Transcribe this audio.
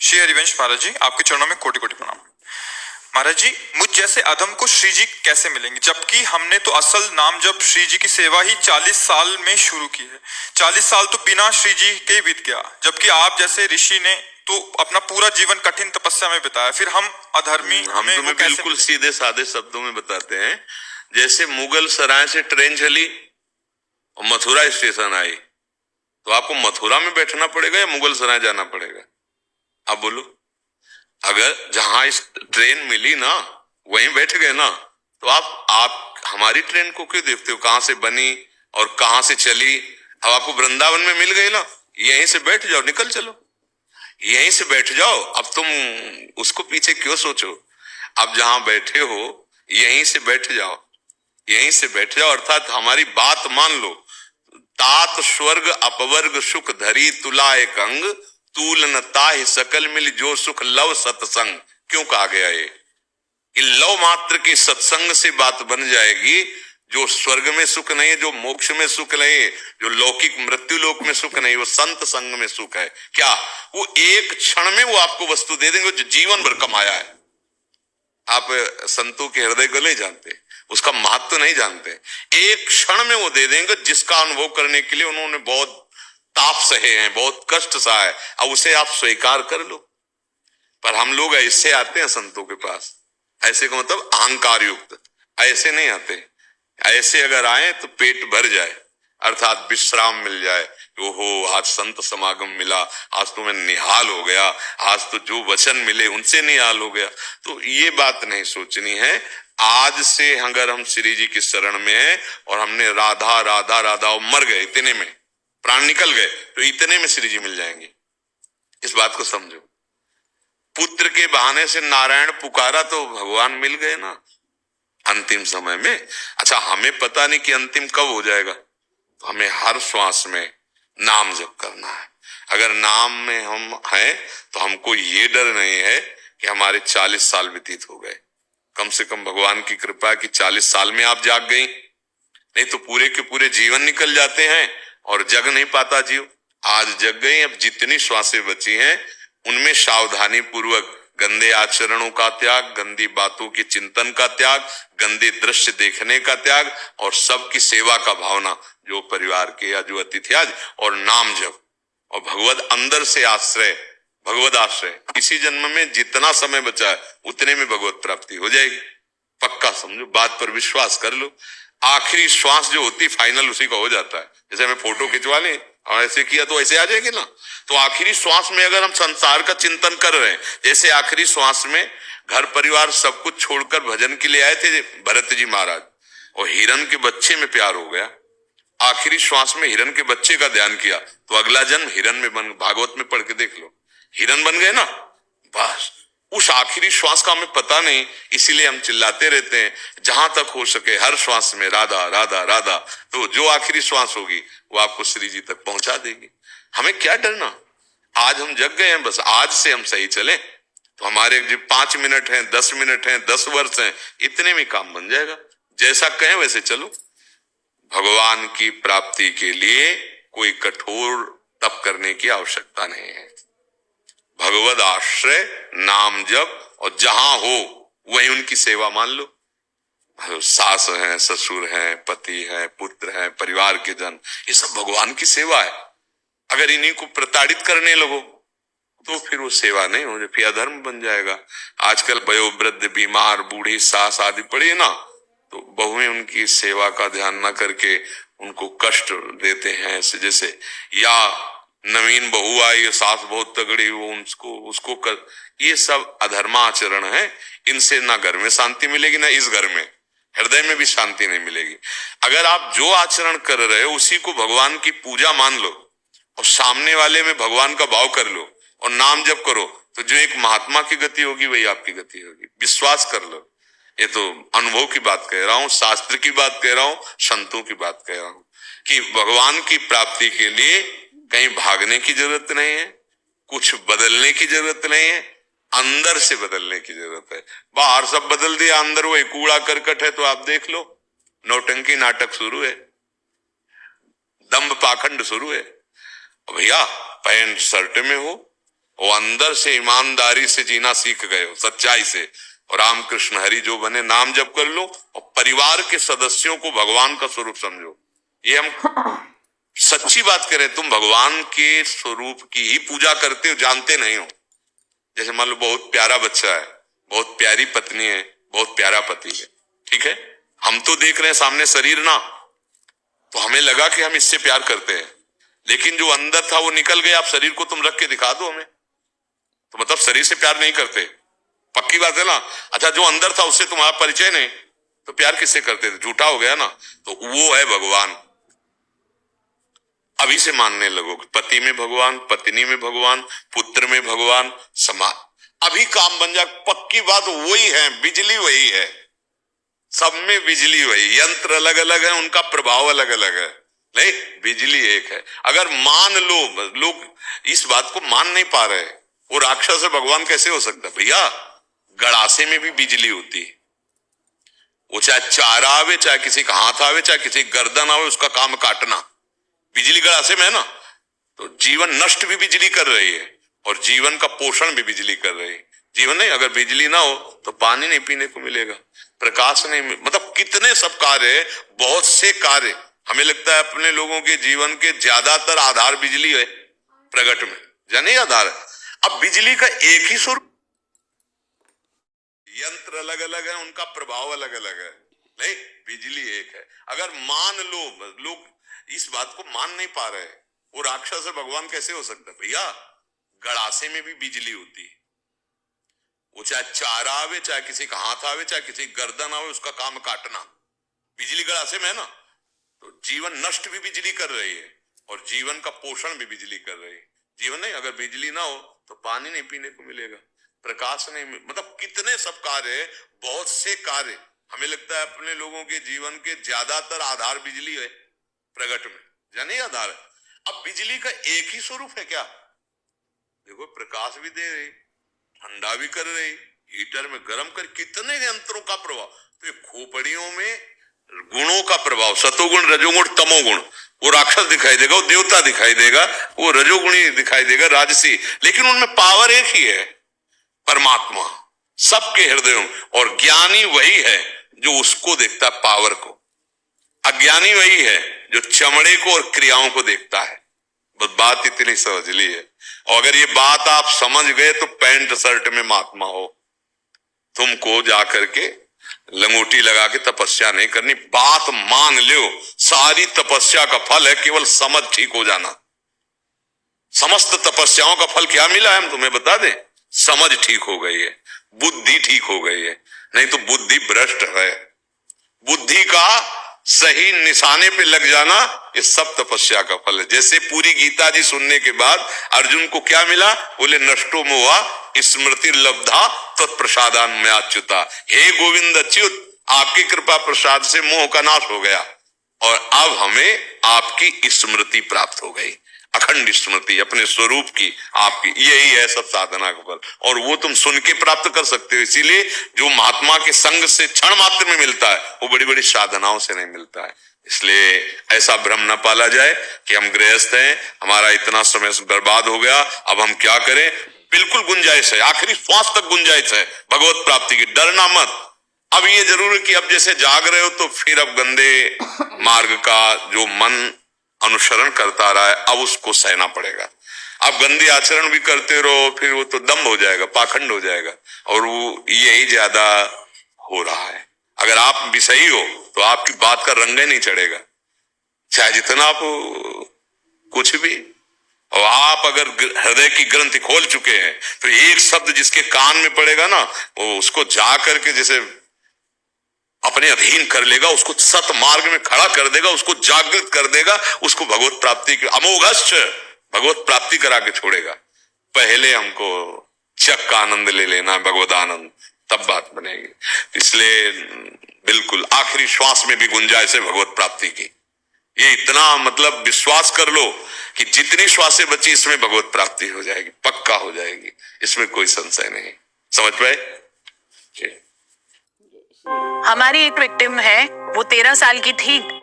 श्री हरिवंश महाराज जी, आपके चरणों में कोटि कोटि प्रणाम। महाराज जी, मुझ जैसे अधम को श्री जी कैसे मिलेंगे, जबकि हमने तो असल नाम जप श्री जी की सेवा ही 40 साल में शुरू की है। 40 साल तो बिना श्री जी के ही बीत गया, जबकि आप जैसे ऋषि ने तो अपना पूरा जीवन कठिन तपस्या में बिताया, फिर हम अधर्मी हम तुम्हें बिल्कुल सीधे साधे शब्दों में बताते हैं। जैसे मुगल सराय से ट्रेन चली और मथुरा स्टेशन आई, तो आपको मथुरा में बैठना पड़ेगा या मुगल सराय जाना पड़ेगा? आप बोलो। अगर जहां इस ट्रेन मिली ना वहीं बैठ गए ना, तो आप हमारी ट्रेन को क्यों देखते हो, कहां से बनी और कहां से चली? अब आपको वृंदावन में मिल गई ना, यहीं से बैठ जाओ, निकल चलो, यहीं से बैठ जाओ। अब तुम उसको पीछे क्यों सोचो? अब जहां बैठे हो यहीं से बैठ जाओ, यहीं से बैठ जाओ। अर्थात हमारी बात मान लो। तात स्वर्ग अपवर्ग सुख धरी तुला एक अंग, तूल न ताहि सकल मिल जो सुख लव सत्संग। क्यों कहा गया ये? कि लव मात्र के सत्संग से बात बन जाएगी। जो स्वर्ग में सुख नहीं है, जो मोक्ष में सुख नहीं है, जो लौकिक मृत्यु लोक में सुख नहीं, वो संत संग में सुख है। क्या वो एक क्षण में वो आपको वस्तु दे देंगे जो जीवन भर कमाया है? आप संतों के हृदय को नहीं जानते, उसका महत्व नहीं जानते। एक क्षण में वो दे देंगे जिसका अनुभव करने के लिए उन्होंने बहुत ताप सहे हैं, बहुत कष्ट सहा है। अब उसे आप स्वीकार कर लो। पर हम लोग ऐसे आते हैं संतों के पास, ऐसे का मतलब अहंकार युक्त, ऐसे नहीं आते। ऐसे अगर आए तो पेट भर जाए, अर्थात विश्राम मिल जाए। ओहो, आज संत समागम मिला, आज तो मैं निहाल हो गया, आज तो जो वचन मिले उनसे निहाल हो गया। तो ये बात नहीं सोचनी है। आज से अगर हम श्री जी की शरण में हैं और हमने राधा राधा राधा और मर गए, इतने में प्राण निकल गए, तो इतने में श्री जी मिल जाएंगे। इस बात को समझो। पुत्र के बहाने से नारायण पुकारा तो भगवान मिल गए ना अंतिम समय में। अच्छा, हमें पता नहीं कि अंतिम कब हो जाएगा, तो हमें हर श्वास में नाम जप करना है। अगर नाम में हम हैं तो हमको ये डर नहीं है कि हमारे 40 साल व्यतीत हो गए। कम से कम भगवान की कृपा कि 40 साल में आप जाग गई, नहीं तो पूरे के पूरे जीवन निकल जाते हैं और जग नहीं पाता जीव। आज जग गई, अब जितनी श्वासें बची हैं उनमें सावधानी पूर्वक गंदे आचरणों का त्याग, गंदी बातों के चिंतन का त्याग, गंदे दृश्य देखने का त्याग और सबकी सेवा का भावना, जो परिवार के या जो अतिथि आज, और नाम जप और भगवत अंदर से आश्रय, भगवत आश्रय। इसी जन्म में जितना समय बचा है उतने में भगवत प्राप्ति हो जाएगी। पक्का समझो, बात पर विश्वास कर लो। आखिरी श्वास जो होती फाइनल उसी का हो जाता है। जैसे हमें फोटो खिंचवा लें और ऐसे किया तो ऐसे आ जाएगी ना। तो आखिरी श्वास में अगर हम संसार का चिंतन कर रहे हैं, जैसे आखिरी श्वास में घर परिवार सब कुछ छोड़कर भजन के लिए आए थे भरत जी महाराज, और हिरण के बच्चे में प्यार हो गया। आखिरी श्वास में हिरण के बच्चे का ध्यान किया तो अगला जन्म हिरण में बन, भागवत में पढ़ के देख लो, हिरण बन गए ना। बस उस आखिरी श्वास का हमें पता नहीं, इसीलिए हम चिल्लाते रहते हैं। जहां तक हो सके हर श्वास में राधा राधा राधा, तो जो आखिरी श्वास होगी वो आपको श्री जी तक पहुंचा देगी। हमें क्या डरना? आज हम जग गए हैं, बस आज से हम सही चले तो हमारे जो 5 मिनट हैं, 10 मिनट हैं, 10 वर्ष हैं, इतने में काम बन जाएगा। जैसा कहें वैसे चलो। भगवान की प्राप्ति के लिए कोई कठोर तप करने की आवश्यकता नहीं है। भगवत आश्रय, नाम जप, और जहां हो वहीं उनकी सेवा मान लो। सास हैं, ससुर हैं, पति हैं, पुत्र हैं, परिवार के जन, ये सब भगवान की सेवा है। अगर इन्हीं को प्रताड़ित करने लगो तो फिर वो सेवा नहीं हो, फिर अधर्म बन जाएगा। आजकल वयोवृद्ध, बीमार, बूढ़ी सास आदि पड़ी ना, तो बहुएं उनकी सेवा का ध्यान न करके उनको कष्ट देते हैं। जैसे या नवीन बहू आई, सास बहुत तगड़ी, वो उसको कर, ये सब अधर्माचरण है। इनसे ना घर में शांति मिलेगी, ना इस घर में, हृदय में भी शांति नहीं मिलेगी। अगर आप जो आचरण कर रहे हो उसी को भगवान की पूजा मान लो और सामने वाले में भगवान का भाव कर लो और नाम जप करो, तो जो एक महात्मा की गति होगी वही आपकी गति होगी। विश्वास कर लो। ये तो अनुभव की बात कह रहा हूं, शास्त्र की बात कह रहा हूं, संतों की बात कह रहा हूं कि भगवान की प्राप्ति के लिए कहीं भागने की जरूरत नहीं है, कुछ बदलने की जरूरत नहीं है, अंदर से बदलने की जरूरत है। बाहर सब बदल दिया, अंदर वही कूड़ा करकट है, तो आप देख लो, नौटंकी नाटक शुरू है, दंभ पाखंड शुरू है। भैया पैंट शर्ट में हो वो अंदर से ईमानदारी से जीना सीख गए हो, सच्चाई से, और रामकृष्ण हरि जो बने, नाम जप कर लो और परिवार के सदस्यों को भगवान का स्वरूप समझो। ये हम सच्ची बात करें, तुम भगवान के स्वरूप की ही पूजा करते हो, जानते नहीं हो। जैसे मान लो बहुत प्यारा बच्चा है, बहुत प्यारी पत्नी है, बहुत प्यारा पति है, ठीक है, हम तो देख रहे हैं सामने शरीर ना, तो हमें लगा कि हम इससे प्यार करते हैं, लेकिन जो अंदर था वो निकल गया। आप शरीर को तुम रख के दिखा दो हमें, तो मतलब शरीर से प्यार नहीं करते, पक्की बात है ना। अच्छा, जो अंदर था उससे तुम्हारा परिचय नहीं, तो प्यार किससे करते थे? झूठा हो गया ना। तो वो है भगवान। अभी से मानने लगोगे, पति में भगवान, पत्नी में भगवान, पुत्र में भगवान, समाज, अभी काम बन जाए। पक्की बात वही है, बिजली वही है, सब में बिजली वही, यंत्र अलग अलग है, उनका प्रभाव अलग अलग है, नहीं, बिजली एक है। अगर मान लो, लोग इस बात को मान नहीं पा रहे, वो राक्षस है, भगवान कैसे हो सकता है? भैया, गड़ासे में भी बिजली होती है, वो चाहे चारा आवे, चाहे किसी का हाथ आवे, चाहे किसी गर्दन आवे, उसका काम काटना, बिजली गड़ासे में है ना। तो जीवन नष्ट भी बिजली कर रही है और जीवन का पोषण भी बिजली कर रही है। जीवन नहीं, अगर बिजली ना हो तो पानी नहीं पीने को मिलेगा, प्रकाश नहीं मतलब कितने सब कार्य, बहुत से कार्य। हमें लगता है अपने लोगों के जीवन के ज्यादातर आधार बिजली है, प्रगट में जाने आधार है। अब बिजली का एक ही स्वरूप, यंत्र अलग अलग है, उनका प्रभाव अलग अलग है, नहीं, बिजली एक है। अगर मान लो, लोग इस बात को मान नहीं पा रहे, वो राक्षस है, भगवान कैसे हो सकता है? भैया, गड़ासे में भी बिजली होती है, वो चाहे चारा आवे, चाहे किसी का हाथ आवे, चाहे किसी गर्दन आवे, उसका काम काटना, बिजली गड़ासे में है ना। तो जीवन नष्ट भी बिजली कर रही है और जीवन का पोषण भी बिजली कर रही है। जीवन नहीं, अगर बिजली ना हो तो पानी नहीं पीने को मिलेगा, प्रकाश नहीं, मतलब कितने सब कार्य, बहुत से कार्य। हमें लगता है अपने लोगों के जीवन के ज्यादातर आधार बिजली है, प्रगट में जाने आधार है। अब बिजली का एक ही स्वरूप है क्या? देखो, प्रकाश भी दे रही, ठंडा भी कर रही, हीटर में गर्म कर, कितने यंत्रों का प्रभाव। तो ये खोपड़ियों में गुणों का प्रभाव, सतोगुण, रजोगुण, तमोगुण, वो राक्षस दिखाई देगा, वो देवता दिखाई देगा, वो रजोगुणी दिखाई देगा, राजसी, लेकिन उनमें पावर एक ही है, परमात्मा सबके हृदयों। और ज्ञानी वही है जो उसको देखता है, पावर को। अज्ञानी वही है जो चमड़े को और क्रियाओं को देखता है। बस बात इतनी समझ ली है, और अगर ये बात आप समझ गए तो पैंट शर्ट में महात्मा हो। तुमको जाकर के लंगोटी लगा के तपस्या नहीं करनी, बात मान लो। सारी तपस्या का फल है केवल समझ ठीक हो जाना। समस्त तपस्याओं का फल क्या मिला है, हम तुम्हें बता दें, समझ ठीक हो गई है, बुद्धि ठीक हो गई है, नहीं तो बुद्धि भ्रष्ट है। बुद्धि का सही निशाने पे लग जाना, ये सब तपस्या का फल है। जैसे पूरी गीता जी सुनने के बाद अर्जुन को क्या मिला? बोले नष्टो मोहा स्मृति लब्धा तत्प्रसादान में अच्युता। हे गोविंद अच्युत, आपकी कृपा प्रसाद से मोह का नाश हो गया और अब हमें आपकी स्मृति प्राप्त हो गई, अखंड स्मृति अपने स्वरूप की आपकी। यही है सब साधना का फल, और वो तुम सुन के प्राप्त कर सकते हो। इसीलिए जो महात्मा के संग से क्षण मात्र में मिलता है, वो बड़ी बड़ी साधनाओं से नहीं मिलता है। इसलिए ऐसा भ्रम न पाला जाए कि हम गृहस्थ हैं, हमारा इतना समय बर्बाद हो गया, अब हम क्या करें। बिल्कुल गुंजाइश है, आखिरी श्वास तक गुंजाइश है भगवत प्राप्ति की, डरना मत। अब ये जरूर है कि अब जैसे जाग रहे हो तो फिर अब गंदे मार्ग का जो मन अनुसरण करता रहा है, अब उसको सहना पड़ेगा। आप गंदे आचरण भी करते रहो, फिर वो तो दम्भ हो जाएगा, पाखंड हो जाएगा, और वो यही ज्यादा हो रहा है। अगर आप भी सही हो तो आपकी बात का रंग ही नहीं चढ़ेगा, चाहे जितना आप कुछ भी। और आप अगर हृदय की ग्रंथि खोल चुके हैं तो एक शब्द जिसके कान में पड़ेगा ना, वो उसको जा करके जैसे अपने अधीन कर लेगा, उसको सत मार्ग में खड़ा कर देगा, उसको जागृत कर देगा, उसको भगवत प्राप्ति की अमोघश्च भगवत प्राप्ति करा के छोड़ेगा। पहले हमको चक का आनंद ले लेना, भगवत आनंद, तब बात बनेगी। इसलिए बिल्कुल आखिरी श्वास में भी गुंजाइश है भगवत प्राप्ति की। ये इतना मतलब विश्वास कर लो कि जितनी श्वासें बची इसमें भगवत प्राप्ति हो जाएगी, पक्का हो जाएगी, इसमें कोई संशय नहीं। समझ पाए? हमारी एक विक्टिम है, वो 13 साल की थी।